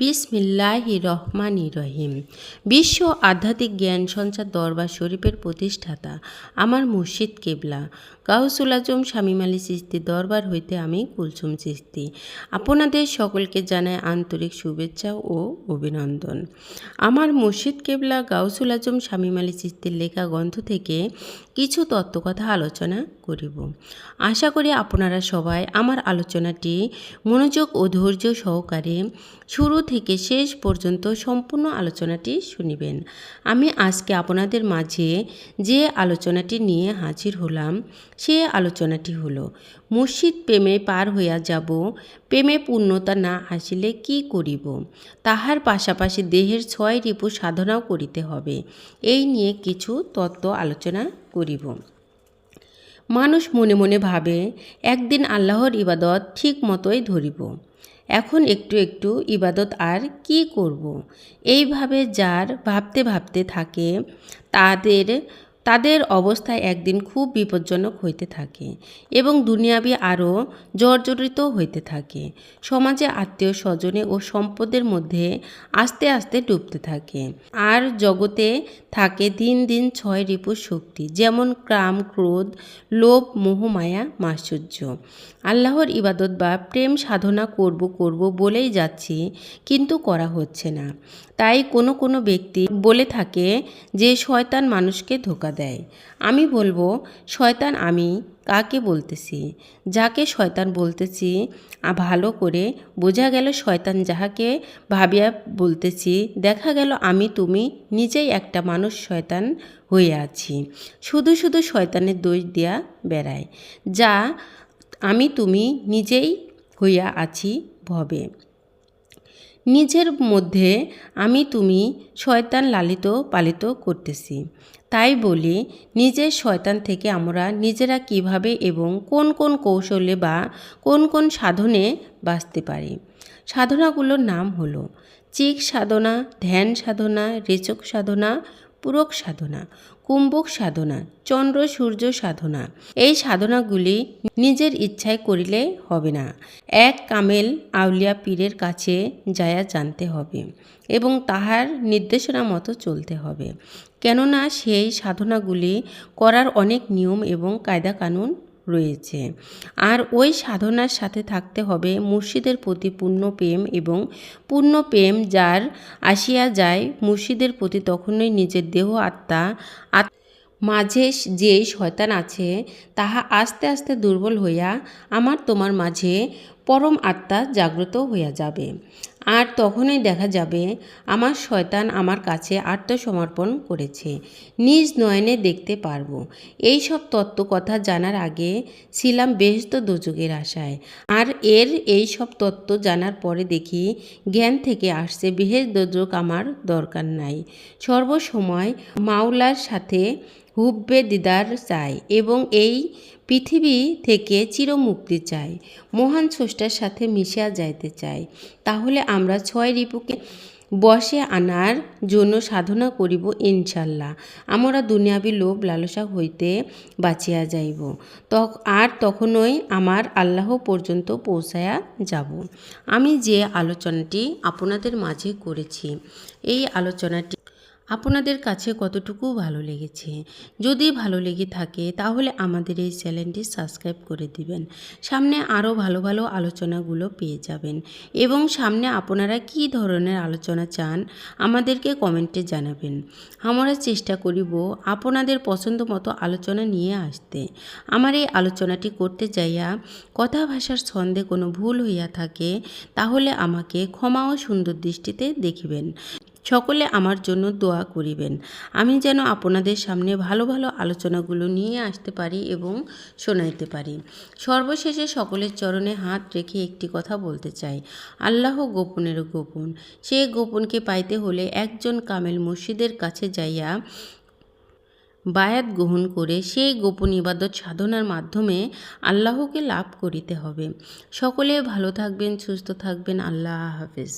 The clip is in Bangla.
বিসমিল্লাহির রহমানির রহিম। বিশ্ব আধ্যাত্মিক জ্ঞান সঞ্চার দরবার শরীফের প্রতিষ্ঠাতা আমার মুর্শিদ কেবলা গাউসুল আজম শামীম আলী চিশতির দরবার হইতে আমি কুলসুম চিশতি আপনাদের সকলকে জানাই আন্তরিক শুভেচ্ছা ও অভিনন্দন। আমার মুর্শিদ কেবলা গাউসুল আজম শামীম আলী চিশতির লেখা গ্রন্থ থেকে কিছু তত্ত্বকথা আলোচনা করিব। আশা করি আপনারা সবাই আমার আলোচনাটি মনোযোগ ও ধৈর্য সহকারে শুরু থেকে শেষ পর্যন্ত সম্পূর্ণ আলোচনাটি শুনিবেন। আমি আজকে আপনাদের মাঝে যে আলোচনাটি নিয়ে হাজির হলাম সে আলোচনাটি হলো মুর্শিদ প্রেমে পার হইয়া যাব, প্রেমে পূর্ণতা না আসিলে কি করিব, তাহার পাশাপাশি দেহের 6 রিপু সাধনাও করিতে হবে। এই নিয়ে কিছু তত্ত্ব আলোচনা করিব। মানুষ মনে মনে ভাবে একদিন আল্লাহর ইবাদত ঠিক মতোই ধরিব, এখন একটু একটু ইবাদত আর কি করব। এইভাবে যার ভাবতে ভাবতে থাকে তাদের অবস্থায় একদিন খুব বিপজ্জনক হইতে থাকে এবং দুনিয়াবি আরও জর্জরিত হইতে থাকে। সমাজে আত্মীয় স্বজনে ও সম্পদের মধ্যে আস্তে আস্তে ডুবতে থাকে। আর জগতে থাকে দিন দিন 6 রিপুর শক্তি, যেমন কাম, ক্রোধ, লোভ, মোহ, মায়া, মাৎসর্য। আল্লাহর ইবাদত বা প্রেম সাধনা করব বলেই যাচ্ছি, কিন্তু করা হচ্ছে না। তাই কোনো ব্যক্তি বলে থাকে যে শয়তান মানুষকে ধোঁকা দেয়। আমি বলবো, শয়তান আমি কাকে বলতেছি? যাকে শয়তান বলতেছি ভালো করে বোঝা গেল শয়তান যাহাকে ভাবিয়া বলতেছি, দেখা গেল আমি তুমি নিজেই একটা মানুষ শয়তান হয়ে আছি, শুধু শুধু শয়তানের দোষ দিয়া বেড়ায়, যা আমি তুমি নিজেই হইয়া আছি ভবে। নিজের মধ্যে আমি তুমি শয়তান লালিত পালিত করতেছি। তাই বলি, নিজের শয়তান থেকে আমরা নিজেরা কিভাবে এবং কোন কোন কৌশলে বা কোন কোন সাধনে বাঁচতে পারি। সাধনাগুলোর নাম হলো চিক সাধনা, ধ্যান সাধনা, রেচক সাধনা, পূরক সাধনা, কুম্ভক সাধনা, চন্দ্র সূর্য সাধনা। এই সাধনাগুলি নিজের ইচ্ছায় করিলে হবে না, এক কামেল আউলিয়া পীরের কাছে যায়া জানতে হবে এবং তাহার নির্দেশনা মতো চলতে হবে। কেননা সেই সাধনাগুলি করার অনেক নিয়ম এবং কায়দা কানুন রয়েছে। আর ওই সাধনার সাথে থাকতে হবে মুর্শিদের প্রতি পূর্ণ প্রেম, এবং পূর্ণ প্রেম যার আসিয়া যায় মুর্শিদের প্রতি, তখনই নিজের দেহ আত্মা মাঝে যে শয়তান আছে তাহা আস্তে আস্তে দুর্বল হইয়া আমার তোমার মাঝে পরম আত্মা জাগ্রত হইয়া যাবে। আর তখনই দেখা যাবে আমার শয়তান আমার কাছে আত্মসমর্পণ করেছে, নিজ নয়নে দেখতে পারবো। এই সব তত্ত্ব কথা জানার আগে ছিলাম বেহেশত দোজখের আশায়, আর এই সব তত্ত্ব জানার পরে দেখি জ্ঞান থেকে আসছে বেহেশত দোজখ আমার দরকার নাই। সর্বসময় মাওলার সাথে হুব্বে দিদার চাই এবং এই পৃথিবী থেকে চিরমুক্তি চাই, মহান স্রষ্টার সাথে মিশিয়া যাইতে চাই। তাহলে আমরা 6 রিপুকে বশে আনার জন্য সাধনা করিব ইনশাল্লাহ। আমরা দুনিয়াবি লোভ লালসা হইতে বাঁচিয়া যাইব, আর তখনই আমার আল্লাহ পর্যন্ত পৌঁছায়া যাব। আমি যে আলোচনাটি আপনাদের মাঝে করেছি, এই আলোচনাটি আপনাদের কাছে কতটুকু ভালো লেগেছে? যদি ভালো লেগে থাকে তাহলে আমাদের এই চ্যানেলটি সাবস্ক্রাইব করে দিবেন। সামনে আরও ভালো ভালো আলোচনাগুলো পেয়ে যাবেন, এবং সামনে আপনারা কী ধরনের আলোচনা চান আমাদেরকে কমেন্টে জানাবেন। আমরা চেষ্টা করিব আপনাদের পছন্দ মতো আলোচনা নিয়ে আসতে। আমার এই আলোচনাটি করতে যাইয়া কথা ভাষার ছন্দে কোনো ভুল হইয়া থাকে তাহলে আমাকে ক্ষমা ও সুন্দর দৃষ্টিতে দেখিবেন। সকলে আমার জন্য দোয়া করিবেন, আমি যেন আপনাদের সামনে ভালো ভালো আলোচনাগুলো নিয়ে আসতে পারি এবং শোনাইতে পারি। সর্বশেষে সকলের চরণে হাত রেখে একটি কথা বলতে চাই, আল্লাহ গোপনেরও গোপন। সেই গোপনকে পাইতে হলে একজন কামেল মুর্শিদের কাছে যাইয়া বায়াত গ্রহণ করে সেই গোপন ইবাদত সাধনার মাধ্যমে আল্লাহকে লাভ করিতে হবে। সকলে ভালো থাকবেন, সুস্থ থাকবেন। আল্লাহ হাফেজ।